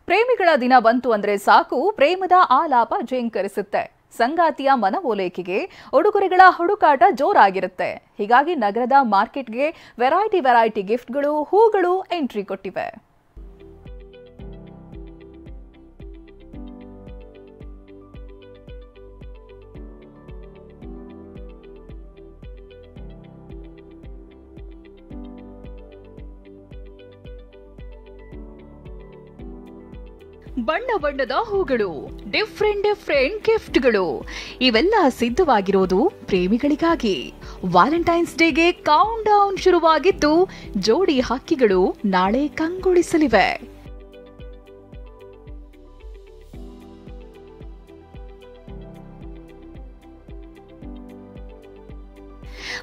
ಪ್ರೇಮಿಗಳ ದಿನ ಬಂತು ಅಂದ್ರೆ ಸಾಕು, ಪ್ರೇಮದ ಆಲಾಪ ಝೇಂಕರಿಸುತ್ತೆ. ಸಂಗಾತಿಯ ಮನವೊಲಿಕೆಗೆ ಉಡುಗೊರೆಗಳ ಹುಡುಕಾಟ ಜೋರಾಗಿರುತ್ತೆ. ಹೀಗಾಗಿ ನಗರದ ಮಾರ್ಕೆಟ್ಗೆ ವೆರೈಟಿ ಗಿಫ್ಟ್ಗಳು, ಹೂಗಳು ಎಂಟ್ರಿ ಕೊಟ್ಟಿವೆ. ಬಣ್ಣ ಬಣ್ಣದ ಹೂಗಳು, ಡಿಫ್ರೆಂಟ್ ಗಿಫ್ಟ್ಗಳು, ಇವೆಲ್ಲ ಸಿದ್ಧವಾಗಿರೋದು ಪ್ರೇಮಿಗಳಿಗಾಗಿ. ವ್ಯಾಲೆಂಟೈನ್ಸ್ ಡೇಗೆ ಕೌಂಟ್ ಡೌನ್ ಶುರುವಾಗಿದ್ದು, ಜೋಡಿ ಹಕ್ಕಿಗಳು ನಾಳೆ ಕಂಗೊಳಿಸಲಿವೆ.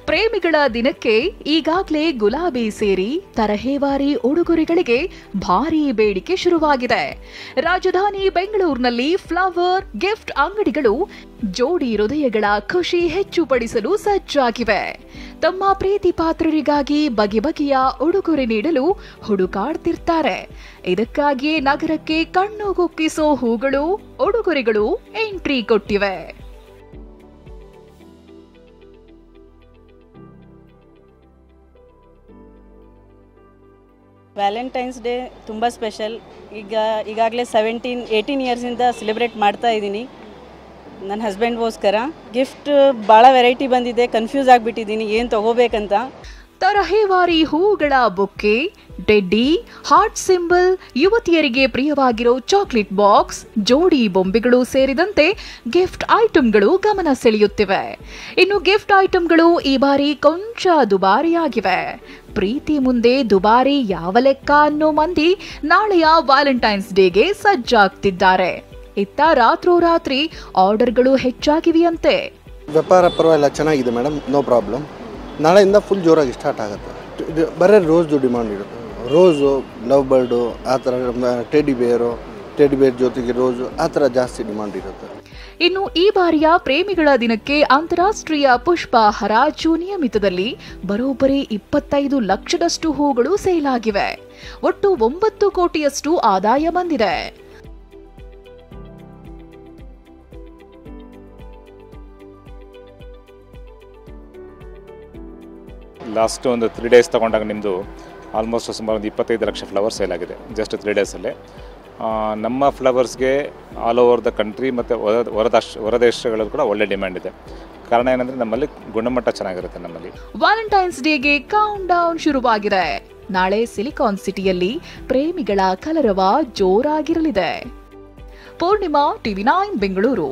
ಪ್ರೇಮಿಗಳ ದಿನಕ್ಕೆ ಈಗಾಗಲೇ ಗುಲಾಬಿ ಸೇರಿ ತರಹೇವಾರಿ ಉಡುಗೊರೆಗಳಿಗೆ ಭಾರೀ ಬೇಡಿಕೆ ಶುರುವಾಗಿದೆ. ರಾಜಧಾನಿ ಬೆಂಗಳೂರಿನಲ್ಲಿ ಫ್ಲವರ್ ಗಿಫ್ಟ್ ಅಂಗಡಿಗಳು ಜೋಡಿ ಹೃದಯಗಳ ಖುಷಿ ಹೆಚ್ಚುಪಡಿಸಲು ಸಜ್ಜಾಗಿವೆ. ತಮ್ಮ ಪ್ರೀತಿ ಪಾತ್ರರಿಗಾಗಿ ಬಗೆಯ ಉಡುಗೊರೆ ನೀಡಲು ಹುಡುಕಾಡ್ತಿರ್ತಾರೆ. ಇದಕ್ಕಾಗಿಯೇ ನಗರಕ್ಕೆ ಕಣ್ಣುಗುಕ್ಕಿಸೋ ಹೂಗಳು, ಉಡುಗೊರೆಗಳು ಎಂಟ್ರಿ ಕೊಟ್ಟಿವೆ. ವ್ಯಾಲೆಂಟೈನ್ಸ್ ಡೇ ತುಂಬ ಸ್ಪೆಷಲ್. ಈಗಾಗಲೇ 18 ಇಯರ್ಸಿಂದ ಸೆಲೆಬ್ರೇಟ್ ಮಾಡ್ತಾ ಇದ್ದೀನಿ ನನ್ನ ಹಸ್ಬೆಂಡ್ಗೋಸ್ಕರ. ಗಿಫ್ಟ್ ಭಾಳ ವೆರೈಟಿ ಬಂದಿದೆ, ಕನ್ಫ್ಯೂಸ್ ಆಗಿಬಿಟ್ಟಿದ್ದೀನಿ ಏನು ತೊಗೋಬೇಕಂತ. ತರಹೇವಾರಿ ಹೂಗಳ ಬೊಕ್ಕೆ, ಟೆಡ್ಡಿ, ಹಾರ್ಟ್ ಸಿಂಬಲ್, ಯುವತಿಯರಿಗೆ ಪ್ರಿಯವಾಗಿರೋ ಚಾಕ್ಲೇಟ್ ಬಾಕ್ಸ್, ಜೋಡಿ ಬೊಂಬೆಗಳು ಸೇರಿದಂತೆ ಗಿಫ್ಟ್ ಐಟಂಗಳು ಗಮನ ಸೆಳೆಯುತ್ತಿವೆ. ಇನ್ನು ಗಿಫ್ಟ್ ಐಟಂಗಳು ಈ ಬಾರಿ ಕೊಂಚ ದುಬಾರಿಯಾಗಿವೆ. ಪ್ರೀತಿ ಮುಂದೆ ದುಬಾರಿ ಯಾವ ಲೆಕ್ಕ ಅನ್ನೋ ಮಂದಿ ನಾಳೆಯ ವ್ಯಾಲೆಂಟೈನ್ಸ್ ಡೇಗೆ ಸಜ್ಜಾಗ್ತಿದ್ದಾರೆ. ಇತ್ತ ರಾತ್ರೋರಾತ್ರಿ ಆರ್ಡರ್ಗಳು ಹೆಚ್ಚಾಗಿವೆಯಂತೆ. ವ್ಯಾಪಾರ ಪರವಾಗಿಲ್ಲ, ಚೆನ್ನಾಗಿದೆ ಮೇಡಮ್, ನೋ ಪ್ರಾಬ್ಲಮ್. ನಾಳೆಯಿಂದ ಫುಲ್ ಜೋರಾಗಿ ಸ್ಟಾರ್ಟ್ ಆಗುತ್ತೆ. ಬರೀ ರೋಸ್ದು ಡಿಮಾಂಡ್ ಇರುತ್ತೆ. ರೋಸು, ಲವ್ ಬರ್ಡು, ಆ ಥರ ಟೆಡಿ ಬೇರ್ ಜೊತೆಗೆ ರೋಸು, ಆ ಥರ ಜಾಸ್ತಿ ಡಿಮಾಂಡ್ ಇರುತ್ತೆ. ಇನ್ನು ಈ ಬಾರಿಯ ಪ್ರೇಮಿಗಳ ದಿನಕ್ಕೆ ಅಂತಾರಾಷ್ಟ್ರೀಯ ಪುಷ್ಪ ಹರಾಜು ನಿಯಮಿತದಲ್ಲಿ ಬರೋಬ್ಬರಿ 25 ಲಕ್ಷದಷ್ಟು ಹೂಗಳು ಸೇಲ್ ಆಗಿವೆ. ಒಟ್ಟು 9 ಕೋಟಿಯಷ್ಟು ಆದಾಯ ಬಂದಿದೆ. ಲಾಸ್ಟ್ ಒಂದು 3 ಡೇಸ್ ತಗೊಂಡಾಗ ನಿಮ್ಮದು ಆಲ್ಮೋಸ್ಟ್ ಸುಮಾರು 25 ಲಕ್ಷ ಫ್ಲವರ್ಸ್ ಸೇಲ್ ಆಗಿದೆ ಜಸ್ಟ್ 3 ಡೇಸಲ್ಲೇ. ನಮ್ಮ ಫ್ಲವರ್ಸ್ಗೆ ಆಲ್ ಓವರ್ ದ ಕಂಟ್ರಿ ಮತ್ತು ಹೊರದೇಶಗಳಲ್ಲೂ ಕೂಡ ಒಳ್ಳೆ ಡಿಮ್ಯಾಂಡ್ ಇದೆ. ಕಾರಣ ಏನಂದರೆ ನಮ್ಮಲ್ಲಿ ಗುಣಮಟ್ಟ ಚೆನ್ನಾಗಿರುತ್ತೆ. ನಮ್ಮಲ್ಲಿ ವ್ಯಾಲೆಂಟೈನ್ಸ್ ಡೇಗೆ ಕೌಂಟ್ ಡೌನ್ ಶುರುವಾಗಿದೆ. ನಾಳೆ ಸಿಲಿಕಾನ್ ಸಿಟಿಯಲ್ಲಿ ಪ್ರೇಮಿಗಳ ಕಲರವ ಜೋರಾಗಿರಲಿದೆ. ಪೂರ್ಣಿಮಾ, TV9 ಬೆಂಗಳೂರು.